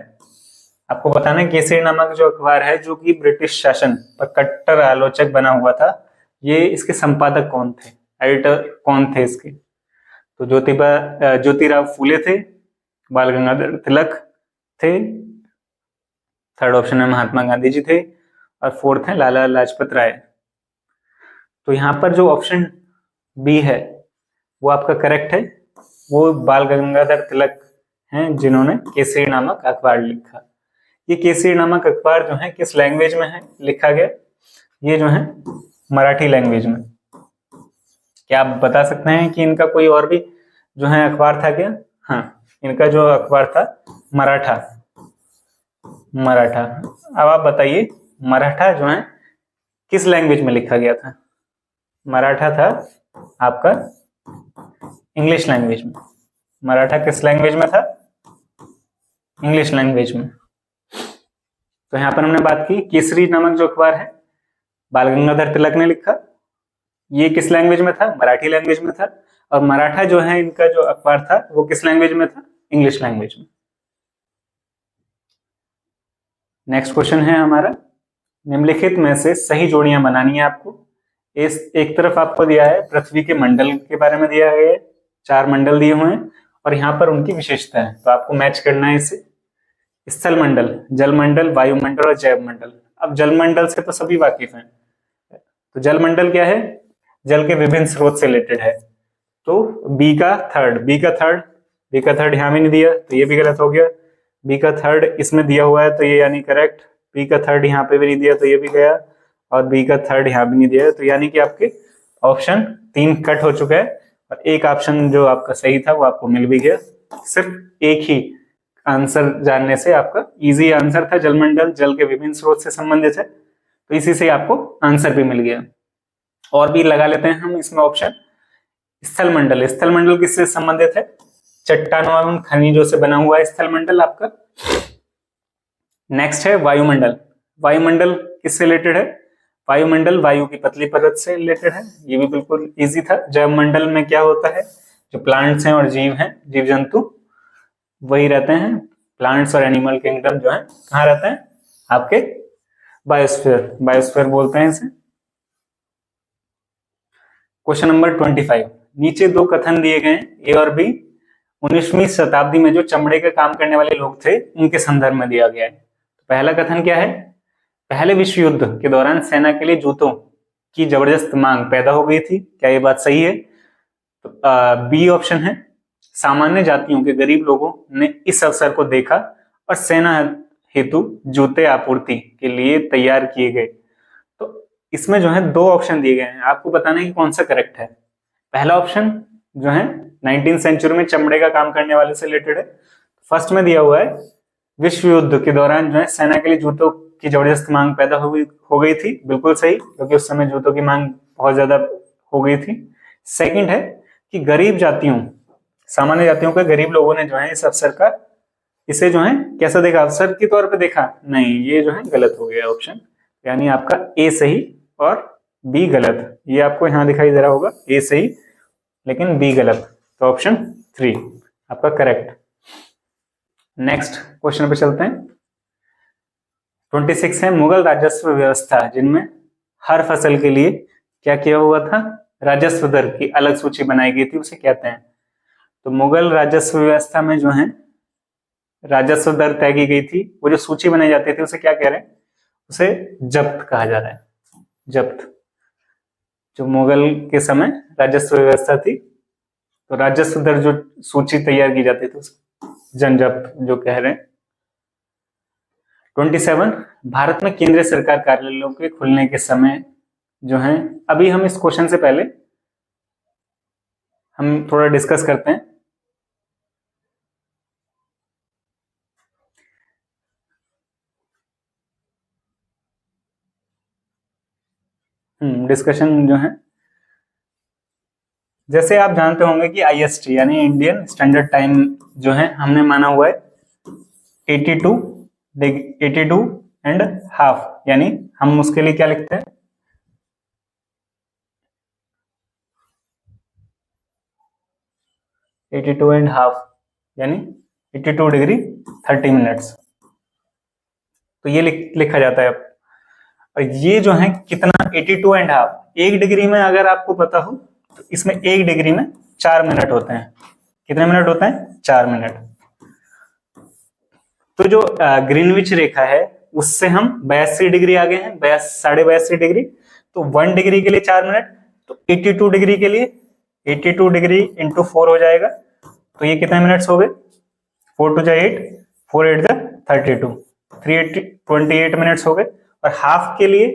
[SPEAKER 1] आपको बताना है केसरी नामक जो अखबार है जो कि ब्रिटिश शासन पर कट्टर आलोचक बना हुआ था, ये इसके संपादक कौन थे, एडिटर कौन थे इसके? तो ज्योतिराव फूले थे, बाल गंगाधर तिलक थे, थर्ड ऑप्शन में महात्मा गांधी जी थे और फोर्थ है लाला लाजपत राय। तो यहाँ पर जो ऑप्शन बी है वो आपका करेक्ट है, वो बाल गंगाधर तिलक हैं जिन्होंने केसरी नामक अखबार लिखा। ये केसरी नामक अखबार जो है किस लैंग्वेज में है लिखा गया? ये जो है मराठी लैंग्वेज में। क्या आप बता सकते हैं कि इनका कोई और भी जो है अखबार था क्या? हाँ, इनका जो अखबार था मराठा। अब आप बताइए मराठा जो है किस लैंग्वेज में लिखा गया था? मराठा था आपका इंग्लिश लैंग्वेज में। मराठा किस लैंग्वेज में था? इंग्लिश लैंग्वेज में। तो यहाँ पर हमने बात की केसरी नामक जो अखबार है बाल गंगाधर तिलक ने लिखा, ये किस लैंग्वेज में था? मराठी लैंग्वेज में था। और मराठा जो है इनका जो अखबार था वो किस लैंग्वेज में था? इंग्लिश लैंग्वेज में। नेक्स्ट क्वेश्चन है हमारा, निम्नलिखित में से सही जोड़ियां बनानी है आपको। एक तरफ आपको दिया है पृथ्वी के मंडल के बारे में दिया है, 4 मंडल दिए हुए हैं और यहाँ पर उनकी विशेषता है, तो आपको मैच करना है इसे। स्थल मंडल, जल मंडल, वायुमंडल और जैव मंडल। अब जल मंडल से तो सभी वाकिफ हैं, तो जल मंडल क्या है? जल के विभिन्न स्रोत से रिलेटेड है। तो बी का थर्ड यहाँ भी नहीं दिया तो ये भी गलत हो गया। बी का थर्ड इसमें दिया हुआ है तो ये यानी करेक्ट। बी का थर्ड यहाँ पे भी नहीं दिया तो ये भी गया, और बी का थर्ड यहाँ भी नहीं दिया है, तो यानी कि आपके ऑप्शन 3 कट हो चुका है और एक ऑप्शन जो आपका सही था वो आपको मिल भी गया। सिर्फ एक ही आंसर जानने से आपका इजी आंसर था, जलमंडल जल के विभिन्न स्रोत से संबंधित है, तो इसी से आपको आंसर भी मिल गया। और भी लगा लेते हैं हम इसमें ऑप्शन। स्थल मंडल, स्थल मंडल किससे संबंधित है? चट्टानों एवं खनिजों से बना हुआ है स्थल मंडल आपका। नेक्स्ट है वायुमंडल। वायुमंडल किससे रिलेटेड है? वायुमंडल वायु की पतली परत से रिलेटेड है, ये भी बिल्कुल इजी था। जैव मंडल में क्या होता है? जो प्लांट्स हैं और जीव हैं, जीव जंतु वही रहते हैं। प्लांट्स और एनिमल किंगडम जो है कहाँ रहते हैं? आपके बायोस्फीयर, बायोस्फीयर बोलते हैं इसे। क्वेश्चन नंबर 25, नीचे दो कथन दिए गए हैं ए और बी, 19वीं शताब्दी में जो चमड़े का काम करने वाले लोग थे उनके संदर्भ में दिया गया है। तो पहला कथन क्या है? पहले विश्व युद्ध के दौरान सेना के लिए जूतों की जबरदस्त मांग पैदा हो गई थी, क्या ये बात सही है? तो बी ऑप्शन है, सामान्य जातियों के गरीब लोगों ने इस अवसर को देखा और सेना हेतु जूते आपूर्ति के लिए तैयार किए गए। तो इसमें जो है दो ऑप्शन दिए गए हैं, आपको बताना है कि कौन सा करेक्ट है। पहला ऑप्शन जो है 19वीं सेंचुरी में चमड़े का काम करने वाले से रिलेटेड है। फर्स्ट में दिया हुआ है विश्व युद्ध के दौरान जो है सेना के लिए जूतों की जबरदस्त मांग पैदा हो गई थी, बिल्कुल सही, क्योंकि उस समय जूतों की मांग बहुत ज्यादा हो गई थी। सेकंड है कि गरीब जातियों, सामान्य जातियों के गरीब लोगों ने जो है इस अवसर का, इसे जो है कैसा देखा? अवसर के तौर पे देखा? नहीं, ये जो है गलत हो गया ऑप्शन, यानी आपका ए सही और बी गलत। ये आपको यहाँ दिखाई दे रहा होगा, ए सही लेकिन बी गलत, तो ऑप्शन 3 आपका करेक्ट। नेक्स्ट क्वेश्चन पे चलते हैं। 26 है, मुगल राजस्व व्यवस्था जिनमें हर फसल के लिए क्या किया हुआ था? राजस्व दर की अलग सूची बनाई गई थी, उसे कहते हैं। तो मुगल राजस्व व्यवस्था में जो है राजस्व दर तय की गई थी, वो जो सूची बनाई जाती थी उसे क्या कह रहे हैं? उसे जब्त कहा जा रहा है, जब्त। जो मुगल के समय राजस्व व्यवस्था थी, तो राजस्व दर जो सूची तैयार की जाती थी उसे जन जब्त जो कह रहे हैं। 27, भारत में केंद्रीय सरकार कार्यालयों के खुलने के समय जो है, अभी हम इस क्वेश्चन से पहले हम थोड़ा डिस्कस करते हैं। डिस्कशन जो है, जैसे आप जानते होंगे कि आईएसटी यानी इंडियन स्टैंडर्ड टाइम जो है हमने माना हुआ है 82 एंड हाफ, यानी हम उसके लिए क्या लिखते हैं? 82 एंड हाफ यानी 82 डिग्री 30 मिनट्स, तो ये लिखा जाता है। और ये जो है कितना? 82 एंड हाफ, एक डिग्री में अगर आपको पता हो तो इसमें एक डिग्री में 4 मिनट होते हैं। कितने मिनट होते हैं? 4 मिनट। तो जो ग्रीनविच रेखा है उससे हम 82 डिग्री आगे हैं, 82.5 डिग्री, तो 1 डिग्री के लिए 4 मिनट, तो 82 डिग्री के लिए 82 डिग्री इंटू 4 हो जाएगा, तो ये कितने मिनट्स हो गए? 4 2 8, 4 8 32, 328 मिनट्स हो गए। और हाफ के लिए,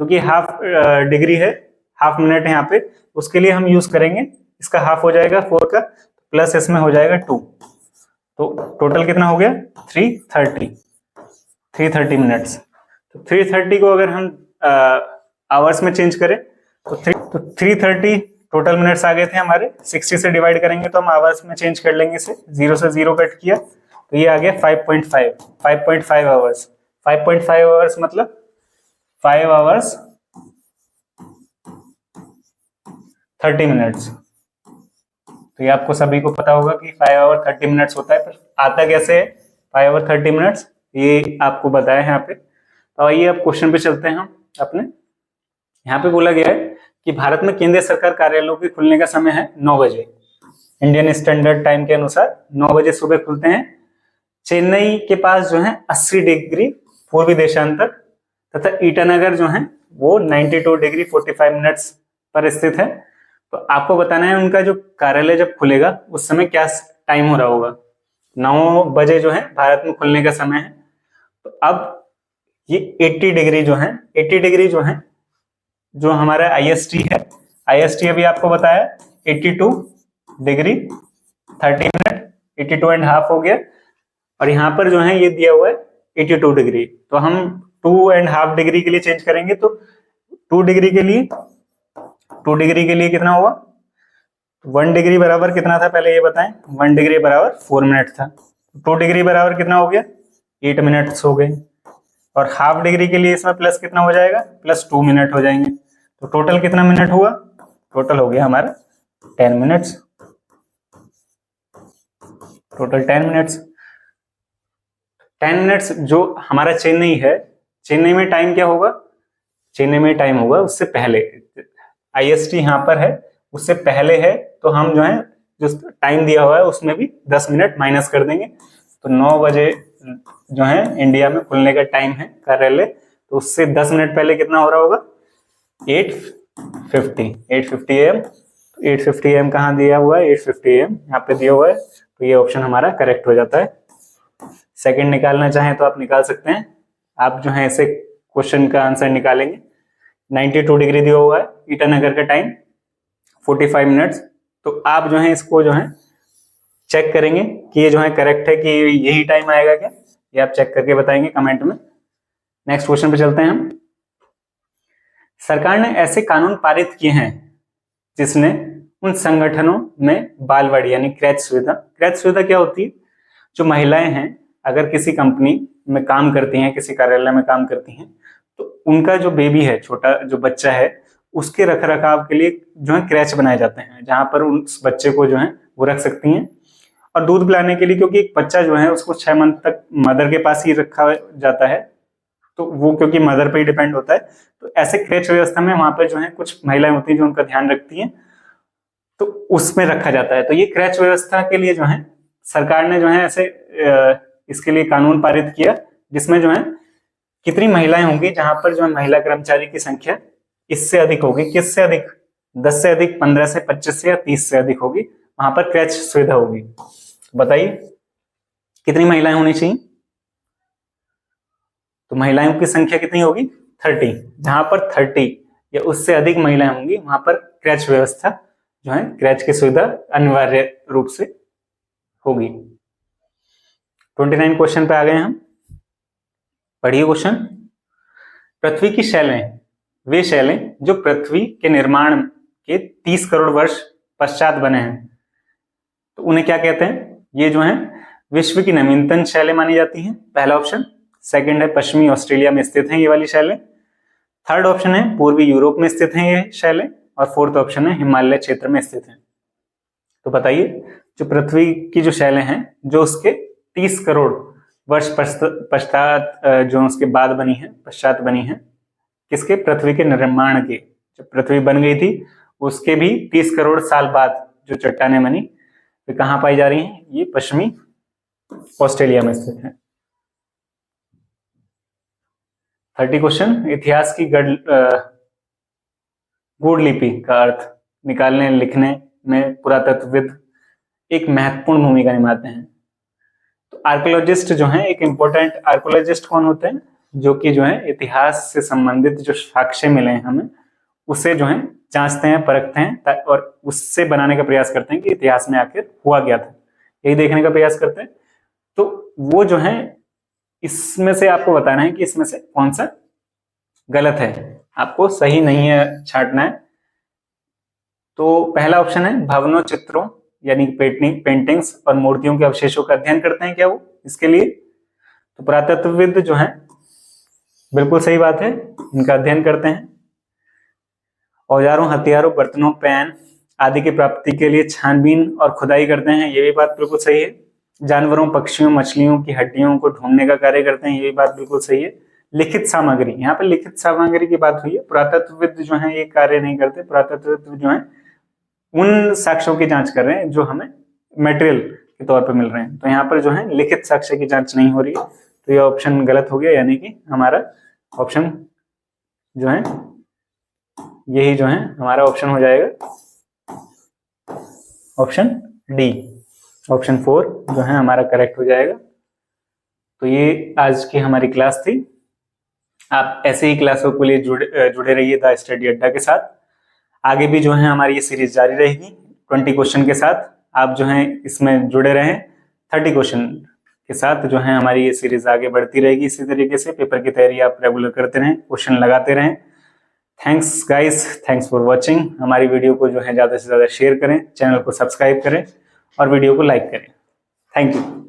[SPEAKER 1] क्योंकि हाफ डिग्री है, हाफ मिनट है यहाँ पे, उसके लिए हम यूज करेंगे, इसका हाफ हो जाएगा 4 का, प्लस इसमें हो जाएगा 2, तो टोटल कितना हो गया? 330 मिनट्स। तो 330 को अगर हम आवर्स में चेंज करें तो 330 टोटल मिनट्स आ गए थे हमारे, 60 से डिवाइड करेंगे तो हम आवर्स में चेंज कर लेंगे इसे, 0 से 0 कट किया तो ये आ गया 5.5 आवर्स। 5.5 आवर्स मतलब 5 आवर्स 30 मिनट्स। तो ये आपको सभी को पता होगा कि 5 आवर 30 मिनट्स होता है, पर आता कैसे है 5 आवर 30 मिनट्स, ये आपको बताया है यहाँ पे। तो आइए अब क्वेश्चन पे चलते हैं हम अपने। यहाँ पे बोला गया है कि भारत में केंद्रीय सरकार कार्यालयों के खुलने का समय है 9 बजे, इंडियन स्टैंडर्ड टाइम के अनुसार 9 बजे सुबह खुलते हैं। चेन्नई के पास जो है 80 डिग्री पूर्वी देशांतर तथा ईटानगर जो है वो 92 डिग्री 45 मिनट्स पर स्थित है। तो आपको बताना है उनका जो कार्यालय जब खुलेगा उस समय क्या टाइम हो रहा होगा। 9 बजे जो है भारत में खुलने का समय है। तो अब ये 80 डिग्री जो है, 80 डिग्री जो है जो हमारा आईएसटी है, आईएसटी अभी आपको बताया 82 डिग्री 30 मिनट, 82 एंड हाफ हो गया, और यहाँ पर जो है ये दिया हुआ है 82 डिग्री, तो हम 2 एंड हाफ डिग्री के लिए चेंज करेंगे, तो 2 डिग्री के लिए कितना होगा? 1 डिग्री बराबर कितना था पहले ये बताएं। 1 डिग्री बराबर 4 मिनट था। 2 डिग्री बराबर कितना हो गया, 8 मिनट्स हो गए। और हाफ डिग्री के लिए इसमें प्लस कितना हो जाएगा, प्लस 2 मिनट हो जाएंगे। तो टोटल कितना मिनट हुआ, टोटल हो गया हमारा 10 मिनट्स, टोटल 10 मिनट्स। 10 मिनट्स जो हमारा चेन्नई है, चेन्नई में टाइम क्या होगा, चेन्नई में टाइम होगा उससे पहले, IST यहाँ पर है उससे पहले है, तो हम जो है जो टाइम दिया हुआ है उसमें भी 10 मिनट माइनस कर देंगे। तो 9 बजे जो है इंडिया में खुलने का टाइम है कार्यालय, तो उससे 10 मिनट पहले कितना हो रहा होगा, 8:50 AM। 8:50 AM कहाँ दिया हुआ है, 8:50 AM यहाँ पे दिया हुआ है, तो ये ऑप्शन हमारा करेक्ट हो जाता है। सेकंड निकालना चाहें तो आप निकाल सकते हैं। आप जो है ऐसे क्वेश्चन का आंसर निकालेंगे। 92 डिग्री दिया हुआ है, ईटानगर का टाइम 45 मिनट्स। तो आप जो है इसको जो है चेक करेंगे कि ये जो है करेक्ट है कि यही टाइम आएगा क्या, ये आप चेक करके बताएंगे कमेंट में। नेक्स्ट क्वेश्चन पे चलते हैं हम। सरकार ने ऐसे कानून पारित किए हैं जिसने उन संगठनों में बालवाड़ी यानी क्रैच सुविधा क्या होती है, जो महिलाएं हैं अगर किसी कंपनी में काम करती हैं, किसी कार्यालय में काम करती हैं, तो उनका जो बेबी है, छोटा जो बच्चा है, उसके रख रखाव के लिए जो है क्रैच बनाए जाते हैं, जहां पर उस बच्चे को जो है वो रख सकती हैं। और दूध पिलाने के लिए, क्योंकि एक बच्चा जो है उसको 6 मंथ तक मदर के पास ही रखा जाता है, तो वो क्योंकि मदर पे ही डिपेंड होता है, तो ऐसे क्रैच व्यवस्था में वहां पर जो है कुछ महिलाएं होती हैं जो उनका ध्यान रखती हैं, तो उसमें रखा जाता है। तो ये क्रैच व्यवस्था के लिए जो है सरकार ने जो है ऐसे इसके लिए कानून पारित किया, जिसमें जो है कितनी महिलाएं होंगी जहां पर जो है महिला कर्मचारी की संख्या इससे अधिक होगी, किससे अधिक, 10 से अधिक, 15 से, 25 से या 30 से अधिक होगी, वहां पर क्रैच सुविधा होगी। बताइए कितनी महिलाएं होनी चाहिए, तो महिलाओं की संख्या कितनी होगी, 30। जहां पर 30 या उससे अधिक महिलाएं होंगी वहां पर क्रैच व्यवस्था जो है, क्रैच की सुविधा अनिवार्य रूप से होगी। 29 क्वेश्चन पे आ गए हम, पढ़िए क्वेश्चन। पृथ्वी की शैलें वे शैलें जो पृथ्वी के निर्माण के 30 करोड़ वर्ष पश्चात बने हैं, तो उन्हें क्या कहते हैं। ये जो है विश्व की नवीनतम शैलें मानी जाती हैं, पहला ऑप्शन। सेकंड है पश्चिमी ऑस्ट्रेलिया में स्थित हैं ये वाली शैलें। थर्ड ऑप्शन है पूर्वी यूरोप में स्थित हैं ये शैलें। और फोर्थ ऑप्शन है हिमालय क्षेत्र में स्थित हैं। तो बताइए जो पृथ्वी की जो शैलें हैं जो उसके 30 करोड़ वर्ष पश्चात जो उसके बाद बनी है, पश्चात बनी है, किसके, पृथ्वी के निर्माण के, जब पृथ्वी बन गई थी उसके भी 30 करोड़ साल बाद जो चट्टानें बनी, वे कहाँ पाई जा रही हैं, ये पश्चिमी ऑस्ट्रेलिया में स्थित है। 30 क्वेश्चन। इतिहास की गूढ़ लिपि का अर्थ निकालने लिखने में पुरातत्वविद एक महत्वपूर्ण भूमिका निभाते हैं। तो आर्कियोलॉजिस्ट जो है, एक इंपॉर्टेंट आर्कियोलॉजिस्ट कौन होते हैं, जो कि जो है इतिहास से संबंधित जो साक्ष्य मिले हैं हमें, उसे जो है जांचते हैं, परखते हैं और उससे बनाने का प्रयास करते हैं कि इतिहास में आखिर हुआ क्या था, यही देखने का प्रयास करते हैं। तो वो जो है इसमें से आपको बताना है कि इसमें से कौन सा गलत है, आपको सही नहीं है छांटना है। तो पहला ऑप्शन है भवनों, चित्रों यानी पेंटिंग्स और मूर्तियों के अवशेषों का अध्ययन करते हैं क्या वो इसके लिए। तो पुरातत्वविद जो है, बिल्कुल सही बात है, इनका अध्ययन करते हैं। औजारों, हथियारों, बर्तनों, पेन आदि की प्राप्ति के लिए छानबीन और खुदाई करते हैं, ये भी बात बिल्कुल सही है। जानवरों, पक्षियों, मछलियों की हड्डियों को ढूंढने का कार्य करते हैं, ये भी बात बिल्कुल सही है। लिखित सामग्री, यहाँ पे लिखित सामग्री की बात हुई है, पुरातत्वविद जो है ये कार्य नहीं करते। पुरातत्वविद जो है उन साक्ष्यों की जांच कर रहे हैं जो हमें मटेरियल के तौर पर मिल रहे हैं, तो यहाँ पर जो है लिखित साक्ष्य की जांच नहीं हो रही है, तो ये ऑप्शन गलत हो गया, यानी कि हमारा ऑप्शन जो है यही जो है हमारा ऑप्शन हो जाएगा ऑप्शन डी, ऑप्शन 4 जो है हमारा करेक्ट हो जाएगा। तो ये आज की हमारी क्लास थी। आप ऐसे ही क्लासों के लिए जुड़े रहिए द स्टडी अड्डा के साथ। आगे भी जो है हमारी ये सीरीज जारी रहेगी 20 क्वेश्चन के साथ। आप जो है इसमें जुड़े रहें। 30 क्वेश्चन के साथ जो है हमारी ये सीरीज आगे बढ़ती रहेगी। इसी तरीके से पेपर की तैयारी आप रेगुलर करते रहें, क्वेश्चन लगाते रहें। Thanks guys, thanks for watching. हमारी वीडियो को जो है ज़्यादा से ज़्यादा शेयर करें, चैनल को सब्सक्राइब करें और वीडियो को लाइक करें। Thank you.